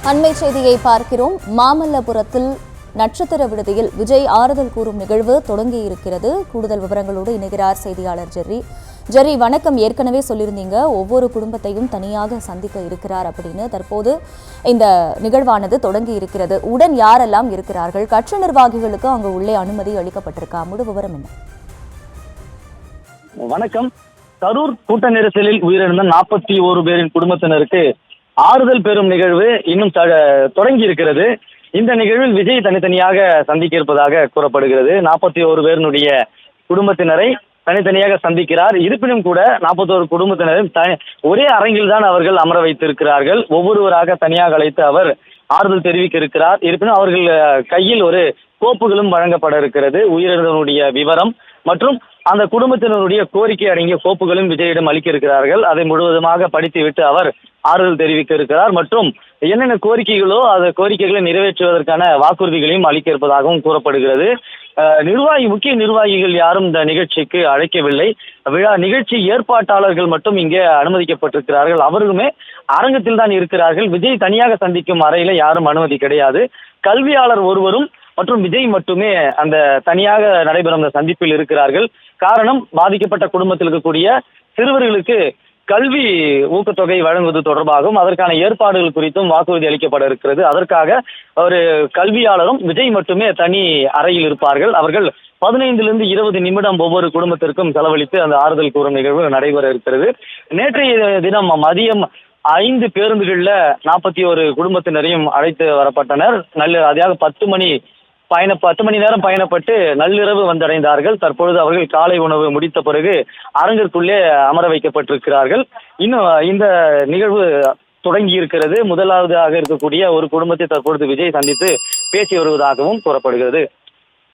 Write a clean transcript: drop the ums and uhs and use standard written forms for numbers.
அண்மை செய்தியை பார்க்கிறோம். மாமல்லபுரத்தில் நட்சத்திர விடுதியில் விஜய் ஆறுதல் கூறும் நிகழ்வு தொடங்கியிருக்கிறது. கூடுதல் விவரங்களோடு இணைகிறார் செய்தியாளர் ஜெர்ரி. ஜெர்ரி, வணக்கம். ஏற்கனவே சொல்லியிருந்தீங்க ஒவ்வொரு குடும்பத்தையும் தனியாக சந்திக்க இருக்கிறார் அப்படின்னு. தற்போது இந்த நிகழ்வானது தொடங்கி இருக்கிறது. உடன் யாரெல்லாம் இருக்கிறார்கள்? கட்சி நிர்வாகிகளுக்கு அங்கு உள்ளே அனுமதி அளிக்கப்பட்டிருக்கா? முழு விவரம் என்ன? வணக்கம். கரூர் கூட்ட நெரிசலில் உயிரிழந்த 41 பேரின் குடும்பத்தினருக்கு ஆறுதல் பெறும் நிகழ்வு இன்னும் தொடங்கி இருக்கிறது. இந்த நிகழ்வில் விஜய் தனித்தனியாக சந்திக்க இருப்பதாக கூறப்படுகிறது. 41 பேருடைய குடும்பத்தினரை தனித்தனியாக சந்திக்கிறார். இருப்பினும் கூட 41 குடும்பத்தினரும் ஒரே அரங்கில் தான் அவர்கள் அமர வைத்திருக்கிறார்கள். ஒவ்வொருவராக தனியாக அழைத்து அவர் ஆறுதல் தெரிவிக்க இருக்கிறார். இருப்பினும் அவர்கள் கையில் ஒரு கோப்புகளும் வழங்கப்பட இருக்கிறது. உயிரிழந்தவனுடைய விவரம் மற்றும் அந்த குடும்பத்தினருடைய கோரிக்கை அடங்கிய கோப்புகளும் விஜயிடம் அளிக்க இருக்கிறார்கள். அதை முழுவதுமாக படித்துவிட்டு அவர் ஆறுதல் தெரிவிக்க இருக்கிறார். மற்றும் என்னென்ன கோரிக்கைகளோ அந்த கோரிக்கைகளை நிறைவேற்றுவதற்கான வாக்குறுதிகளையும் அளிக்க இருப்பதாகவும் கூறப்படுகிறது. முக்கிய நிர்வாகிகள் யாரும் இந்த நிகழ்ச்சிக்கு அழைக்கவில்லை. நிகழ்ச்சி ஏற்பாட்டாளர்கள் மட்டும் இங்கே அனுமதிக்கப்பட்டிருக்கிறார்கள். அவர்களுமே அரங்கத்தில் தான் இருக்கிறார்கள். விஜய் தனியாக சந்திக்கும் அறையில யாரும் அனுமதி கிடையாது. கல்வியாளர் ஒருவரும் மற்றும் விஜய் மட்டுமே அந்த தனியாக நடைபெறும் அந்த சந்திப்பில் இருக்கிறார்கள். காரணம், பாதிக்கப்பட்ட குடும்பத்தில் இருக்கக்கூடிய சிறுவர்களுக்கு கல்வி ஊக்கத்தொகை வழங்குவது தொடர்பாகவும் அதற்கான ஏற்பாடுகள் குறித்தும் வாக்குறுதி அளிக்கப்பட இருக்கிறது. அதற்காக ஒரு கல்வியாளரும் விஜய் மட்டுமே தனி அறையில் இருப்பார்கள். அவர்கள் 15 to 20 நிமிடம் ஒவ்வொரு குடும்பத்திற்கும் செலவழித்து அந்த ஆறுதல் கூறும் நிகழ்வு நடைபெற இருக்கிறது. நேற்றைய தினம் மதியம் 5 பேருந்துகள்ல 41 குடும்பத்தினரையும் அழைத்து வரப்பட்டனர். அதாக 10 மணி நேரம் பயணப்பட்டு நள்ளிரவு வந்தடைந்தார்கள். தற்பொழுது அவர்கள் காலை உணவு முடித்த பிறகு அரங்கிற்குள்ளே அமர வைக்கப்பட்டிருக்கிறார்கள். இன்னும் இந்த நிகழ்வு தொடங்கி இருக்கிறது. முதலாவதாக இருக்கக்கூடிய ஒரு குடும்பத்தை தற்பொழுது விஜய் சந்தித்து பேசி வருவதாகவும் கூறப்படுகிறது.